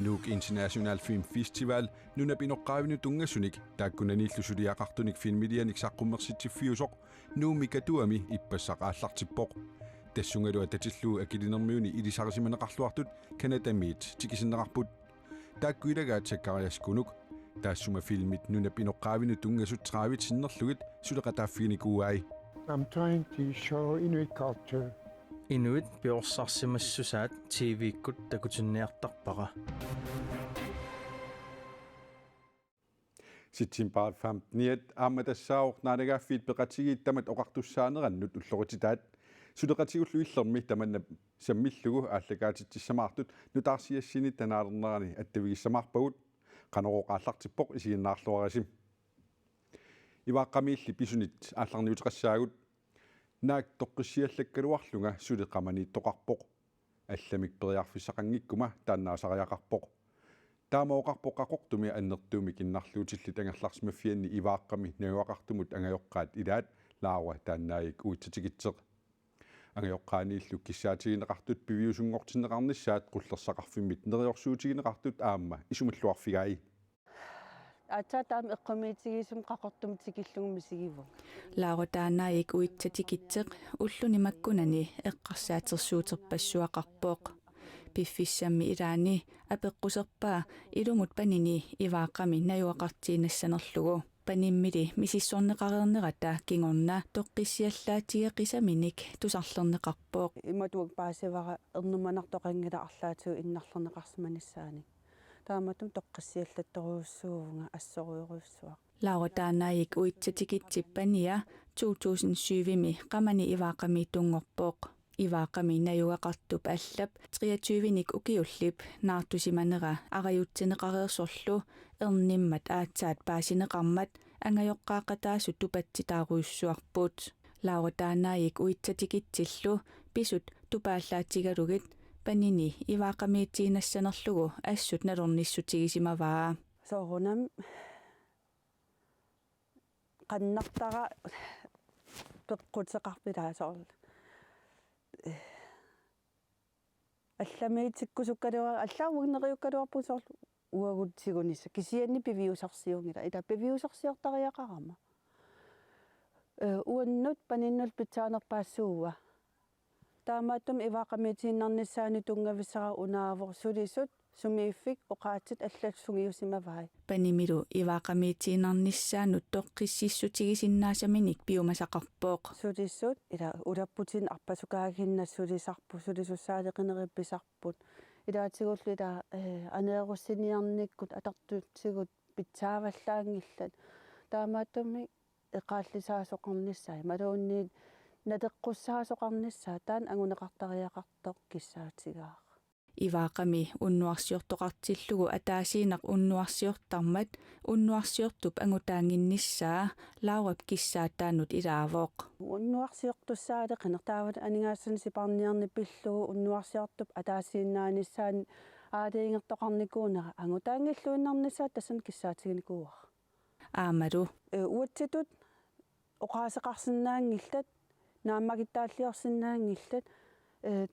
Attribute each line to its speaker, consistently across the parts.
Speaker 1: Nuuk International Film Festival nuna pinoqqaavinu tungasunik taakkunaniillusuliaqartunik filmilianik saqqummersittiffiusoq nuumikatuami ippassaqaallartippoq tassungalu atatilluu akilinermiuni ilisarisimaneqarluartut kanatamiit tikisinneqarput taakkuilagaat sakkariaskunuk taassuma filmit nuna pinoqqaavinu tungasut traavitsinnerlugit suleqataaffiginikuuai.
Speaker 2: I'm trying to show Inuit culture.
Speaker 3: Inuit piorsaarsimassusaat TV-kkut takutinniartarpaqa.
Speaker 1: Sitsinpaat 15 aamatassaaornaanagaaffiit peqatigiittamat oqartussaanerannut ullorutitaat suleqatigulluillermi tamanna sammillugu ааллакаатитсамаартут нутаарсиассини танаарнерани аттавигиссамаарпагут qanoroqaallartippoq isiginnaarluarasим ивааққамиилли писунит аалларниутеқассаагут наак тоққиссиаллаккалуарлунга сулеқаманииттоқарпоқ алламик периарфиссақангиккума тааннаасариақарпоқ таамаоқарпоққақортуми аннертууми киннарлуутиллит ангерларсимаффианни ивааққами нагуақартумут ангайоққаат илаат лаарва тааннаик уитсатигитсеқ ангайоққаанииллу киссаатигинеқартут пивиусунгортиннеқарниссаат қуллерсақарфиммит нериорсуутигинеқартут аама исумаллуарфигаи
Speaker 4: атаатаам эққамиитигисум қақортумтикиллугумми сигиву
Speaker 5: лаарутаанаик уитсатикитсеқ уллуни маккунани эққарсаатерсуутерпассуақарпооқ пиффиссамми илаани апеққусерпаа илумут панини ивааққами наюақартиинассанерлугу паниммили мисиссорнеқарернерата кингорна тоққиссиаллаатиге қисаминик тусарлернеқарпооқ
Speaker 4: иматуак паасивара ернуманартоқангила арлаатуу иннарлернеқарсиманиссаани тааматум тоққиссиаллатторуussуувнга ассоруйоруссуа
Speaker 5: лауатаанаик уитсатикитсиппания 2007ми қамани иваақами тунгорпооқ иваақами наюақартуп аллап 23ник укиуллип наартусиманера ариутсинеқареерсорлу ерниммат аатсаат паасинеқармат ангайоққаақатаасу тупатситааруйуссуарпут лауатаанаик уитсатикитсиллу писут тупааллаатигалугит панини иваақамиитсиинассанерлугу ассут налорниссутигисимаваа
Speaker 4: соорунам qannartara peqqutseqarpilaasорл алламиитиккусуккалуа аллаарвигнериуккалуарпусоорлу уагутсигунисса кисианни пивиусарсиунгила ита пивиусарсиортариақарама уаннут паниннул питсаанерпаассууа таамааттум иваақамиитииннарниссаани тунгависсара унаавор сулисут сумииффик оқаатит аллассугиусимавай
Speaker 5: панимилу иваақамиитииннарниссаанут тоққиссиссутигисиннаасаминик пиумасақарпооқ
Speaker 4: сулиссут ила улаппутин арпасукаагиннассулисарпу сулисуссаалеқинерипписарпут илаатигуллила анееруссиниарниккут атартуутсигут питсааваллаангиллат таамааттумми эқааллисаасоқарниссаа малуунниит натеққуссаасоқарниссаа таан агунеқартариақартоқ киссаатигаа
Speaker 5: иваақами уннуарсиортоқартиллугу атаасиинақ уннуарсиортармат уннуарсиортуп ангутаангинниссаа лаурап киссаатаанут илаавооқ
Speaker 4: уннуарсиортуссаалеқинер таават анигаассани сипарниарни пиллугу уннуарсиортуп атаасииннааниссаан аалиингертоқарникуунера ангутаангиллуиннарниссаа тассан киссаатигникууар
Speaker 5: аамалу
Speaker 4: уатситут оқаасеқарсинаангиллат нааммагиттааллиорсинаангиллат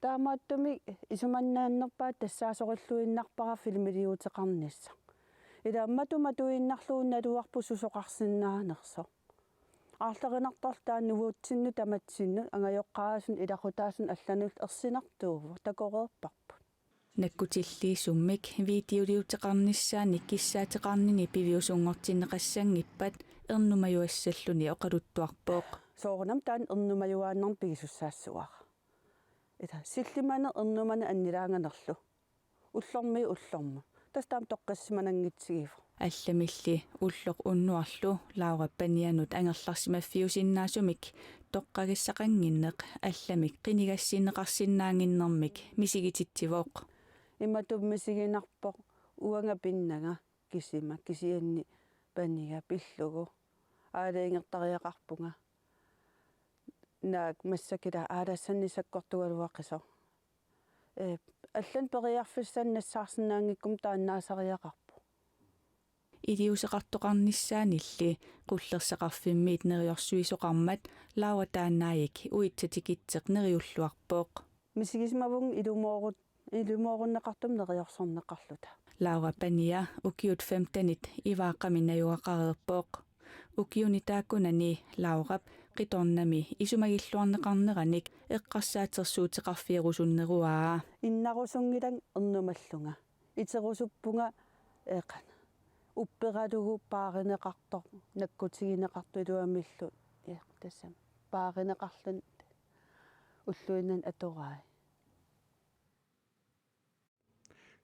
Speaker 4: таамааттуми исуманнааннерпаат тассаасориллуиннарпара филмилиутеқарнисса илаамматуматуиннарлуунналуарпу сусоқарсинаанерсо аарлеринарторлааннувуутсинну таматсинну ангайоққаасун илақутааsun алланул ерсинартууву такореерпарпут
Speaker 5: наккутиллиисуммик видеолиутеқарниссаани киссаатеқарнини пивиусунгортиннеқассангиппат ернумаюассаллуни оқалуттуарпооқ
Speaker 4: соорунам таан ернумаюааннерн пигисуссаассуара ита силлимане ернумане аннилаанганерлу уллорми уллорма тастаам тоққиссиманангитсигиф
Speaker 5: алламилли уллоқ уннуарлу лаураппанианут ангерларсимаффиусиннаасумик тоққагиссақангиннеқ алламик қинигассинеқарсинаангиннэрмик мисигититсивооқ
Speaker 4: иматум мисигинарпоқ уанга пиннага кисима кисианни панига пиллугу аалиингертариақарпунга наак массакила аалассаннисаккортугалуаққисо аллан периарфиссаннассаарсинаангиккум тааннаасариақарпу
Speaker 5: илиусеқартоқарниссаанилли қуллерсақарфиммиит нериорсуисоқармат лауатаанаик уитсатикитсеқ нериуллуарпооқ
Speaker 4: мисигисмавун илумооруннеқартум нериорсорнеқарлута
Speaker 5: Laura Pania ukiut 15 ivaaqaminajuaqareerpooq ukiuni taakkunani Laurap qitornami isumagilluarneqarneranik eqqassaatersuutiqarfiirusunneruaa
Speaker 4: иннарусунгилан эрнумаллунга итерусуппунга эқана уппералугу пааринеқартор наккутигинеқартулуамиллу тассам пааринеқарлун уллуиннан атораа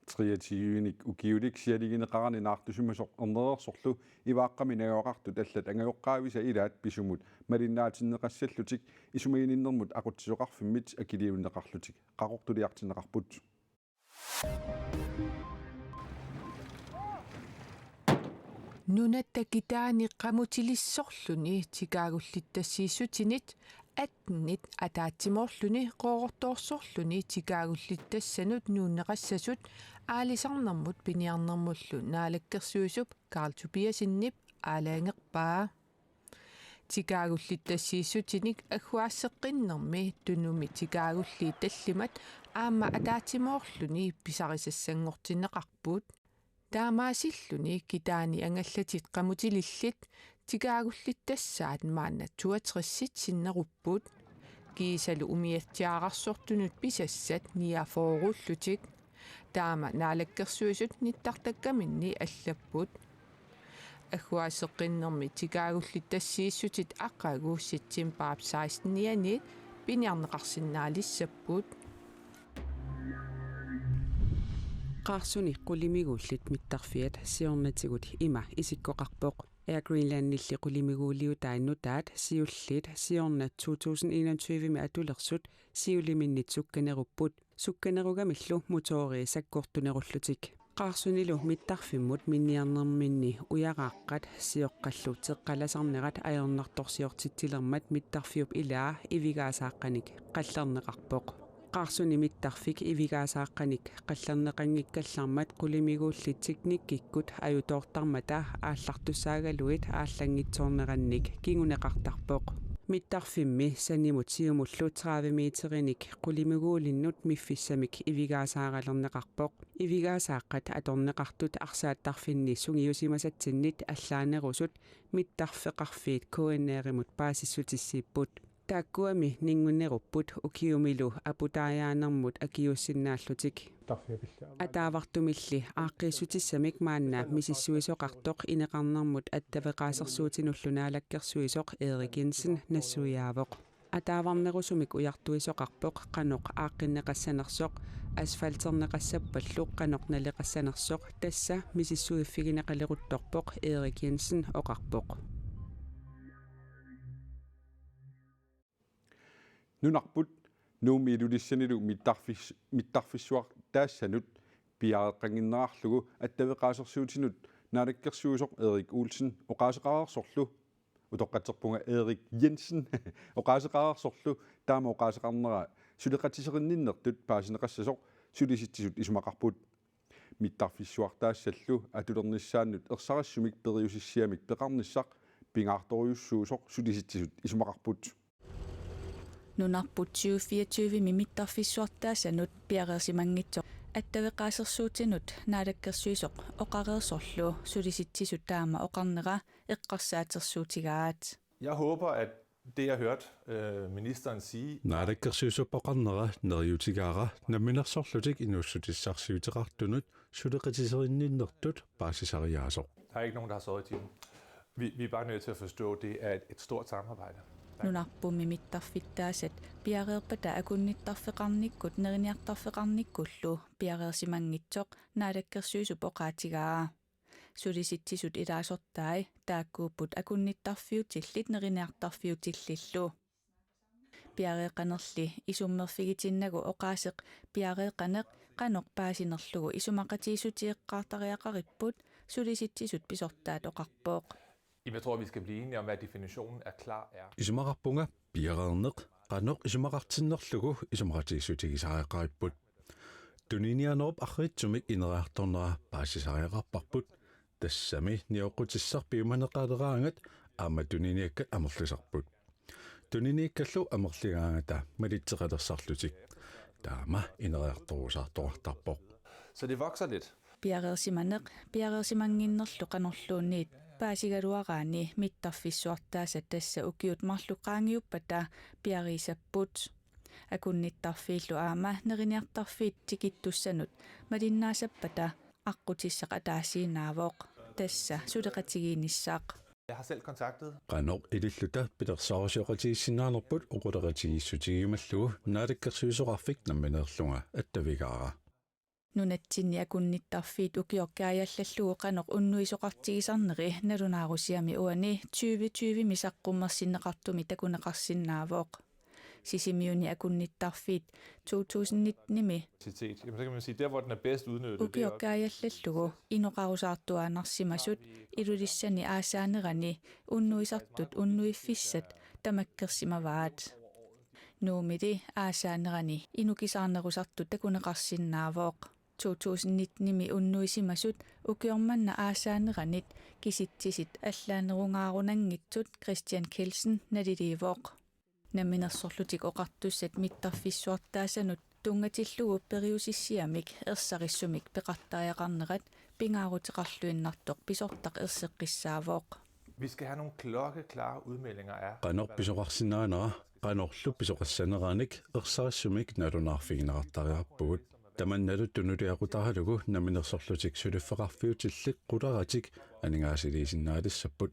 Speaker 1: триатиуник укиулик сиалигинеқарани наартусумасоқ эрнерерсорлу ивааққаминагоқартут аллат ангайоққаависа илаат писумут малиннаатиннеқассаллутик исумагининнэрмут ақутсиоқарфиммит акилиуннеқарлутик қақортулиартинеқарпут
Speaker 6: нунаттакитаани qamutilissorluni tikaagullitassiissutinnit атнит атаатсимоорлуни qoortorsorluni tikaagullitassанут нууннеқассасут аалисарнэрмут пиниарнэрмуллу наалаккерсуусуп Карл Тубиасиннип аалаангерпаа tikaagullitassiissutinik аггуаассеққиннэрми тунуми tikаагулли таллимат аама атаатсимоорлуни писарисассангортинеқарпут таамаасиллуни китаани ангаллатит qamutилиллит tikaagullitassаат маанна 62 синнеруппут киисалу умиаттиаарарсортунут писассат ниафооруллутик таама наалаккерсуисут ниттартаккаминни аллаппут аггуаассеққиннэрми tikaagullitassiissутит аққагу ситсимпаап 16-ниани пиниарнеқарсинаалиссаппут
Speaker 7: Qarsuni qulimigullit mittarfiat siornatiguut ima isikkoqarpoq Air Greenlandilli qulimiguuliutaannutaat siullit siorna 2021 mi atulersut siuliminnit sukkanerupput sukkanerugamillu motori sakkortunerullutik Qarsunilu mittarfimmut minniarnerminni uyaqaaqqat sioqqallu teqqalasarnerat ajornartorsiortitsilermat mittarfiup ilaa ivigaasaaqanik qallerneqarpoq Qarsuni mittarfik ivigaasaaqanik qallerneqanngikkallarmat qulimiguullitik nikkikkut ajutoortarmata aallartussaagaluit ааллангитсоорнеранник кигунеқартарпоқ mittarfimmi sanimut siumullu 30 meterinik qulimiguulinnut miffissamik ivigaasaaqalerneqarpoq ivigaasaaqat atorneqartut arsaattarfinni sungiusimasattinnit allaanerusut mittarfeqarfiit kuinneerimut paasissutissiipput taakkuami ningunnerupput ukiumilu aputaajaanarmut akiussinnaаллутик атаавартумилли ааққиссутиссамик маанна мисиссуисоқартоқ инеқарнармут аттавеқаасерсуутинуллунаалаккерсуисоқ Erik Jensen нассуяавоқ атааварнерусумик уяртуисоқарпоқ қаноқ ааққиннеқассанерсоқ асфальтернеқассаппаллу қаноқ налеқассанерсоқ тасса мисиссуиффигинеқалерутторпоқ Erik Jensen оқарпоқ
Speaker 1: нунарпут нуумиилулиссанилу миттарфиссуар таассанут пиареққангиннераарлугу аттавеқаасерсуутинут наалаккерсуусоқ Erik Olsen оқаасеқарерсорлу утоққатерпунга Erik Jensen оқаасеқарерсорлу таама оқаасеқарнера сулеқатисеринниннертут паасинеқассасоқ сулиситсисут исумақарпут миттарфиссуар таассаллу атулерниссааннут ерсарассумик периусиссиамик пеқарниссақ пингаарторюссуусоқ сулиситсисут исумақарпут
Speaker 5: нунарпут 2024 мимиттарфиссуартаасанут пиареерсимангитсоқ аттавеқаасерсуутинут наалаккерсуисоқ оқареерсорлу сулиситсисут таама оқарнера эққарсаатерсуутигаат.
Speaker 8: Jeg håber, at det jeg hørte ministeren sige
Speaker 9: наалаккерсуисуппоқарнера нериутигаара намминерсорлутик инуссутиссарсиутеқартунут сулеқатисеринниннертут паасисариаасоқ.
Speaker 8: Der er ikke nogen, der har sovet i timen. Vi er bare nødt til at forstå, at det er et stort samarbejde.
Speaker 5: нунарпумми миттарфиттаасат пиареерпата акунниттарфеқарниккут нерниартарфеқарниккуллу пиареерсимангитсоқ наалаккерсуисупоқаатигаа сулиситсисут илаасортаи тааккууппут акунниттарфиутиллит нерниартарфиутиллиллу пиареэқанерли исуммерфигитиннагу оқаасеқ пиареэқанеқ қаноқ паасинерлугу исумақатиисутиэққартариақариппут сулиситсисут писортаат оқарпооқ.
Speaker 8: Jeg tror, vi skal blive enige om, at definitionen er klar er.
Speaker 9: исумақарпунга пиареернеқ qanoq исумақартиннерлугу исумақатиисутигисариақариpput тунинианеруп арритсумик инериарторнера паасисариақарпарпут тассами ниоқутиссарпиуманеқалераангат аама туниниакка амерлисарпут тунинииккаллу амерлигаангата малитсеқалерсарлутик таама инериарторусаартоартарпоқ.
Speaker 8: Så det vokser lidt.
Speaker 5: piareersimanginnerlu qanorluunniit paasigaluaraani mittарфиссуартааса тасса укиут марлуқаангиуппата пиарисаппут акунниттарфииллу аама нерiniartarfiit tikittussanut малиннаасаппата аққутиссаqa таассиинаавоқ тасса сулеқатигиинissaaq.
Speaker 8: Jeg har selv kontaktet
Speaker 9: qanor ililluta pilersaarsioqatiissinaanerput uqulaqatigiissutigimallugu naalikkersuisoqarfik nammineerlunga attavigaara
Speaker 5: нунатсинни акунниттарфиит укиоркааяаллаллугу qanoq уннуисоqartigisarneri налунааруссиами уани 2020 мисаққуммерсиннеқартуми такунеқарсинаавоқ сисимиуни акунниттарфиит 2019-ми
Speaker 8: citat. Jamen, så kan man sige, der hvor den er bedst udnyttet, det er også
Speaker 5: укиоркааяаллаллугу иноқарусаартуаанарсимасут илулиссани аасаанерани уннуисартут уннуиффиссат тамаккерсимаваат нуумили аасаанерани инукисаарнерусартут такунеқарсинаавоқ 2019-ми уннуисимасут укиорманна аасаанеранит киситсисит аллаанерунгаарунангитсут Christian Kelsen налиливоқ наминерсорлутик оқартуссат миттарфиссуартаасанут тунгатиллугу периусиссиамик ерсариссумик пеқартариақарнерат пингаарутеқарлуиннартоқ писортақ ерсеққиссаавоқ.
Speaker 8: Vi skal have nogle klokkeklare udmeldinger af,
Speaker 9: qanor pisoqarsinnaanera qanorlu pisoqassaneranik ersaarissumik nalunaarfiginaqartariarpugut tamannalu tunuliaqutaralugu naminersorlutik suliffeqarfiutillik qularatik aningaasiliisinnaalissapput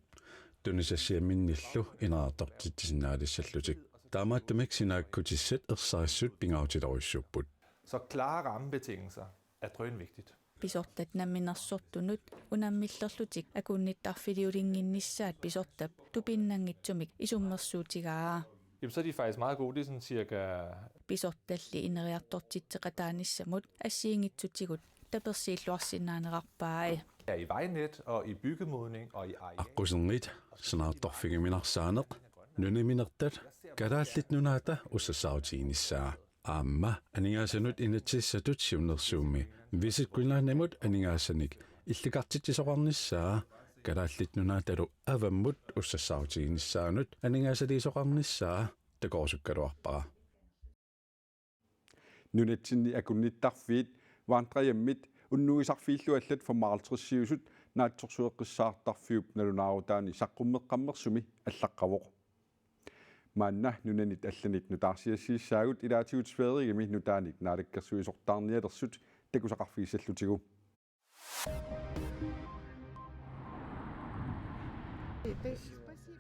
Speaker 9: tunisassiaminnillu ineraartortittisinnaalissallutik taamaattumik sinaakkutissat ersaarissut pingautiloruissupput.
Speaker 8: så klare rammebetingelser er drønvigtigt.
Speaker 5: писортат намминерсортунут унаммиллерлутик акунниттарфилиулингиннissaat писортап тупиннангитсумик исуммерсуутигаа
Speaker 8: Jamen, så er de faktisk meget gode. Det er sådan cirka
Speaker 5: писорталли инериартортитсеқатааниссамут ассиингитсутигут таперсииллуарсинаанерарпаа
Speaker 8: ja, i vejnet og i byggemodning og i areal.
Speaker 9: аққусернит санаартарфигиминарсаанеқ нунаминертат калааллит нунаата уссасаутигинissaa аама анигаасанут инатсиссатут сиуннерсуумми висит куилаанамут анигаасаник илликартитсисоқарнissaa калааллит нунааталу аваммут уссасаутигинissaанут анигаасалисоқарнissaa такоорсуккалуарпара
Speaker 1: нунатсинни акунниттарфиит ваантраяммит уннуисарфииллуаллат формаалтериссиусут наатсорсуэққиссаартарфиуп налунаарутаани саққуммеққаммерсуми аллаққавоқ маанна нунанит алланик нутаарсиассииссаагут илаатигут сфееригами нутааник наалаккерсуисортаарниалерсут такусақарфииссаллутигу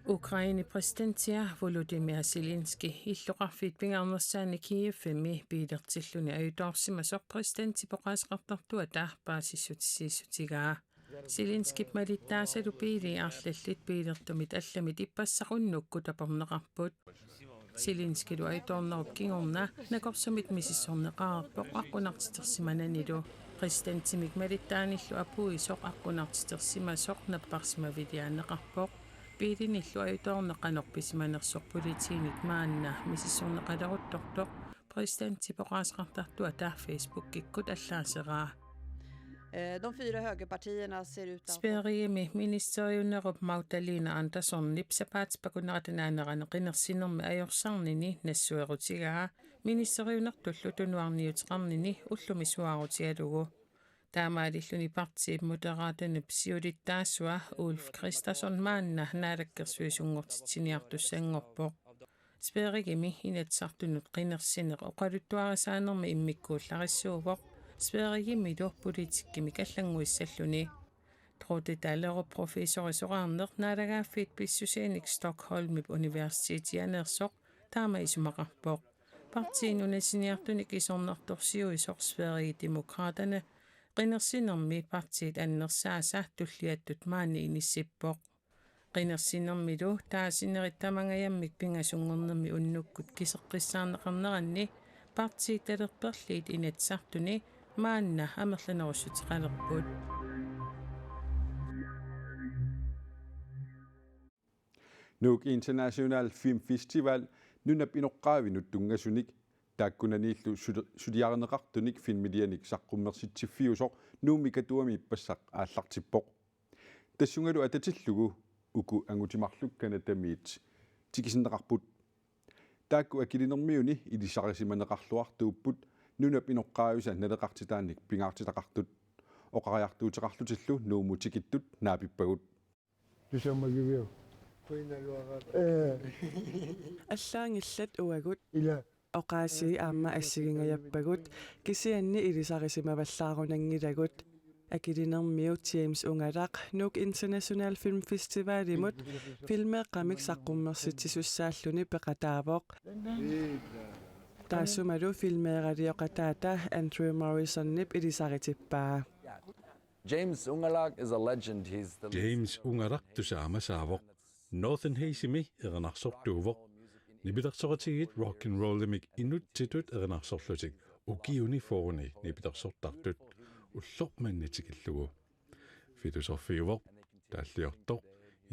Speaker 6: Ukraine præsidentия Volodymyr Zelensky иллоқарфиит пингарнерсаани Киевми пилертиллуни аюутаарсимасоқ præsidenti поқаасеқартартуа таарпаасиссутиссииссутигаа Zelensky малиттаасалу пили аарлаллит пилертумит алламит иппассақуннукку тапернеқарпут Zelensky лу аюутаарнеруп кингорна накорсумит мисиссорнеқарпоқ аққунартитерсимананилу præsidentимик малиттааниллу апуисоқ аққунартитерсимасоқ наппарсимавилиаанеқарпоқ пилиниллу аюутаарнеқанорписиманерсоқ политииник маанна мисиссорнеқалерутторто præsidenti поқаасеқартартуа таа Facebook киккут аллаасераа
Speaker 4: De 4 högerpartierna ser ut att
Speaker 6: Sverige ministeriunerup Magdalena Andersson nipsapaatspakунератинааneqaneqinерсинерми ajorsaarnini nassuerutigaa ministeriunertullutunuarniuteqarnini ullumi suarutigalugu таамаалиллуни партиит модераатануп сиулиттаассуа Ulf Kristersson маанна наалаккерсуисунгортитсиниартуссангорпоқ Sverigemi inatsartunut qinерсинеқ оқалуттуарисаанерми иммиккууллариссуувоқ Sverigemi до политиккими каллангуиссаллуни троте талеро профессорисоқарнеқ наалагааффит писсусааник Stockholmip университетианерсоқ таама исумақарпоқ партиинунасиниартуник исорнарторсиуисоқ Sverige демократerne qinерсинерми партиит аннерсааса туллиаттут маани иниссиппоқ qinерсинермилу таасинериттамангаяммик пингасунгорнерми уннуккут кисеққиссаарнеқарнеранни партиит талерперлиит инатсартуни маанна амерланеруссутеқалерпут
Speaker 1: Nuuk International Film Festival nunap inoqqaavinut tungasunik taakkunaniillu suliareneqartunik filmilianik saqqummersittiffiusoq nuumikatuami ippassaq aallartippoq tassungalu atatillugu uku angutimarlukkana tamiit tikisinneqarput taakku akilinermiuni ilisarisimaneqarluartuupput nunap inoqqaavisa naleqartitaanik pingaartitaqartut oqariartuutiqarlutillu nuumutikittut naapippagut
Speaker 2: Tusamagivio.
Speaker 7: аллаангиллат уагут
Speaker 2: Ila.
Speaker 7: оqaasии аама ассигингаяппагут кисианни илисарисимаваллаарунангилагут акилинермиу James Ungalaq Nuuk International Film Festivalimut filmeeqqamik saqqummersitisussааллуни пеқатаавоқ таассумалу filmeeraliоqataata Andrew Morrison-нип илисаритиппаа
Speaker 10: James Ungalaq is a legend. He's the
Speaker 9: James Ungalaq tusaamasaavoq Northern Hazimi ernersortuuvoq nipitersoratigit rock and rollimik inuttitut ernersorlutik ukiunifooni nipitersortartut ullormannitikillugu filosofiuvoq taalliortoq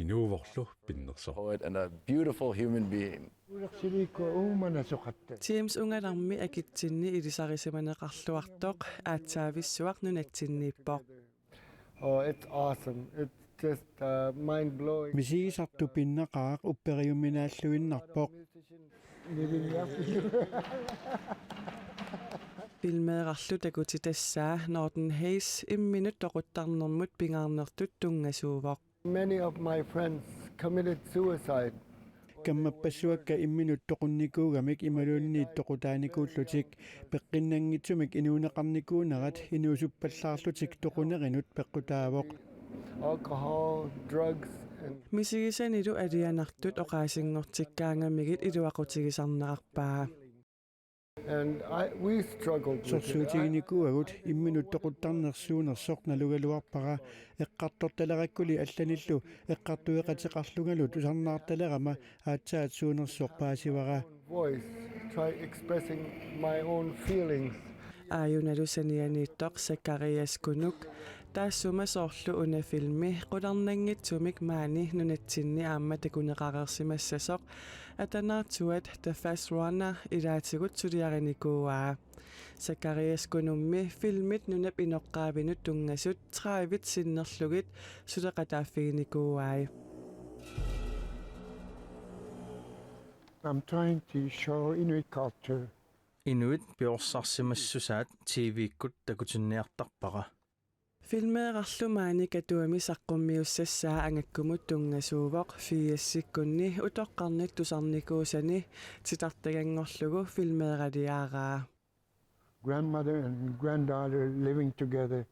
Speaker 9: inuuvorlu pinnersoq
Speaker 10: poet and a beautiful human being.
Speaker 2: Ulersilikku uumanasoqatta.
Speaker 7: James Ungalarmi akitsinni ilisarisimaneqarluartoq aatsaavissuaq nunatsinniippoq
Speaker 2: Oh, it's awesome. It's just mind blowing. Misigisartu pinnaqaaq upperiuminaalluinnarpoq.
Speaker 7: filmeerarlu takuti tassaa Northern Haze imminut toquttarnermut pingaarnertut tungasuuvoq
Speaker 2: Many of my friends committed suicide. Kammappassuakka imminut toqunnikuugamik imaluunniit toqutaanikuullutik peqqinnanngitsumik inuuneqarnikuunerat inuusuppallaarlutik toqunerinut peqqutaavoq alcohol, drugs and
Speaker 7: misigisanilu alianartut oqaasingortikkaangamigit iluaqutigisarneqarpaa
Speaker 2: we struggled with sorsuutiginikuagut imminut toquttarnersuunersoq nalugaluarpara eqqartortalerakkuli allanillu eqqartueqatiqarlugalu tusarnaartalerama aatsaat suunersoq paasivara voice try expressing my own feelings
Speaker 7: aayunalu sanianiittoq Sakarias Kunuk taassuma soorlu una filmi qularnanngitsumik maani nunatsinni aamma takuneqarersimassasoq atanaartuat The Fast Runner ilaatigut suliarinikuaa Sakarias Kunummi filmit nunap inoqqaavinut tungasut traavit sinnerlugit suleqataaffiginikuaai
Speaker 2: I'm trying to show Inuit culture.
Speaker 3: Inuit piorsaarsimassusaat TV-ikkut takutinniartarpaqa
Speaker 7: filmeerarlumaani katuami saqqummiussassaa angakkumut tungasuuvoq fiassikkunni utoqqarnik tusarnikuusani titartagangorlugu filmeeraliaaraa
Speaker 2: Grandmother and granddaughter living together.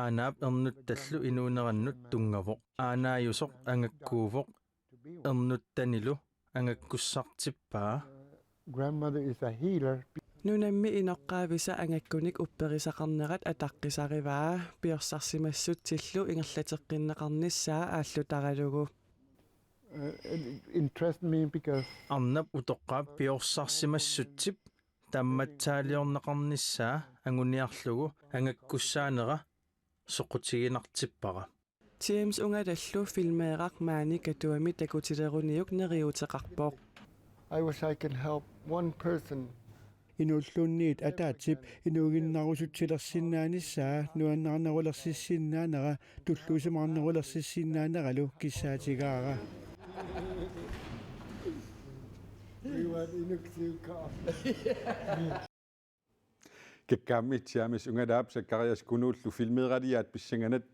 Speaker 3: Aanaap ernuttallu inuunerannut tungavoq aanaayusoq angakkuuvoq ernuttanilu angakkussartippaa
Speaker 2: Grandmother is a healer.
Speaker 7: nunammi inoqqaavisa angakkunik upperisaqarnerat ataqqisarivaa piorsaarsimassutsillu ingerlateqqinneqarnissaa aallutaralugu
Speaker 2: It interests me because
Speaker 3: arnap utoqqaap piorsaarsimassutsip tammatsaaliorneqarnissaa anguniarlugu angakkussaanera soqutiginartippaqa
Speaker 7: James Ungalallu filmeeraq maani katuami takutileruniuk neriuteqarpoq
Speaker 2: I wish I can help one person. Inulluunniit ataatip inuuginnarusutsilersinnaanissaa nuannarnarulersissinnaaneqa tulluusimarnarulersissinnaaneqalu kissaatigaara.
Speaker 1: Kikkaammi James Ungalaq Sakarias Kunuullu filmeeraliaat pissanganat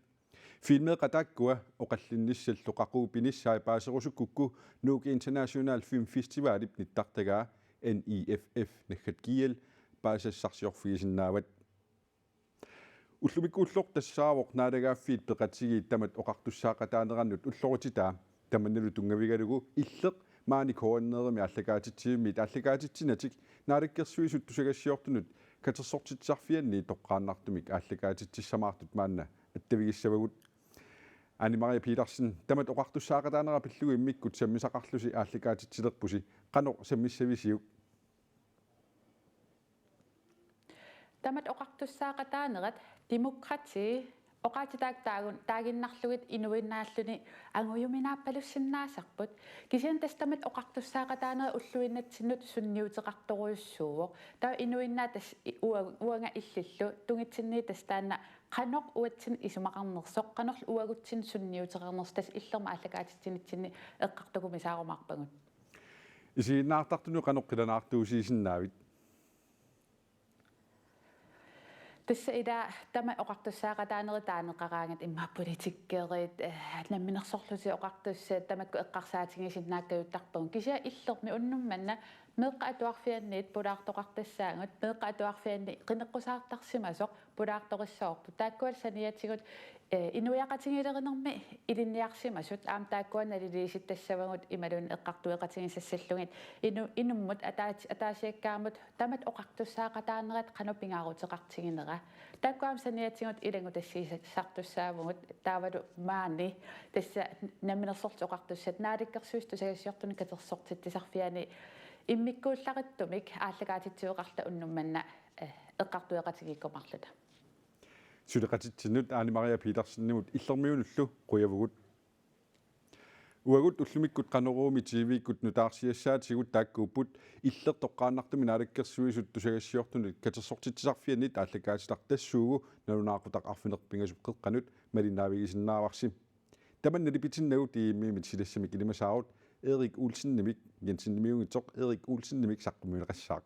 Speaker 1: filmeeqatakkua oqallinnissallу qaquupinissai paaserusukukku Nuuk International Film Festivalip nittartagaa NIFF nakhatkiel paasassarsiorfiisinnaawat ullumikkuulloq tassaawoq naalagaaffiit peqatigiit tamat oqartussaaqataanerannut ullorutitaa tamannalu tungavigalugu illeq maani koonnerimi allakaatitsigimmiit allakaatitsinatik naalakkersuisut tusagassiortunut katersortitsarfianni toqqaannartumik allakaatitsissamaartut maanna attavigissavagut Anni Maria Petersen tamat oqartussaaqataanera pillugu immikkut sammisaqarlusi aallakaatitsilerpusi qanoq sammissavisiuk
Speaker 11: tamat oqartussaaqataanerat demokrati oqaatitaak taaginnarlugit inuinnaalluni anguyuminaappalussinnaasarput kisian tastamat oqartussaaqataanera ulluinnatsinnut sunniuteqartoruissuuvoq taa inuinnaa tas uanga illullu tungitsinni tastaanna qanoq uatsin isumaqarnersoq qanorl uagutsin sunniuteqarners tas illerma allakaatitsinitsinni eqqartukumisaarumaarpagut
Speaker 1: isiinnaartartunu qanoqqilanaartuusiisinnaavit
Speaker 11: tässä ida tämä oqartussaaqataaneri taaneqaraangat imma politikkerit namminersorlusi oqartussa tamakku eqqarsaatigisinnaakkajuuttarpun kisia illermi unnummanna meeqa atuarfianniit pulaartoqartassaangut meeqa atuarfianni qineqqusaartarsimasoq pulaartoqissoorpu taakkualsaniatigut inuiaqatigilerenermi ilinniarsimasut aam taakkuanaliliisittassavagut imalun eqqartueqatigissassallugit inummut ataasiakkaamut tamat oqartussaaqataanerat qanupingaaruteqartiginera taakkuam saniatigut ilangutassiisartussaavugut taavalu maani tassa namminersortoqartussat naalikkersuustusagasiortuni katersortittisarfiani immikkuullarittumik ааллагаатитсуеқарла уннумманна эққартуеқатигиккомарлута
Speaker 1: сулеқатитсинут аани Maria Petersenнимут иллермиунуллу қуявугут уагут уллумиккут қанеруumi тивиккут нутаарсиассаатигут тааккууппут иллертоққааннартуми нааликкерсуисут тусагассиортунут катерсортитсарфианнит ааллагаатитартассуугу налунаақутақ арфинерпингасуп қеққанут малиннаавигисиннааварсим таманнали питиннагут ииммиимит силассамик илимасаарут Erik Olsen-Nimik, Jensen Miungitsok, Erik Olsen-Nimik, Sakkumøl Rassak.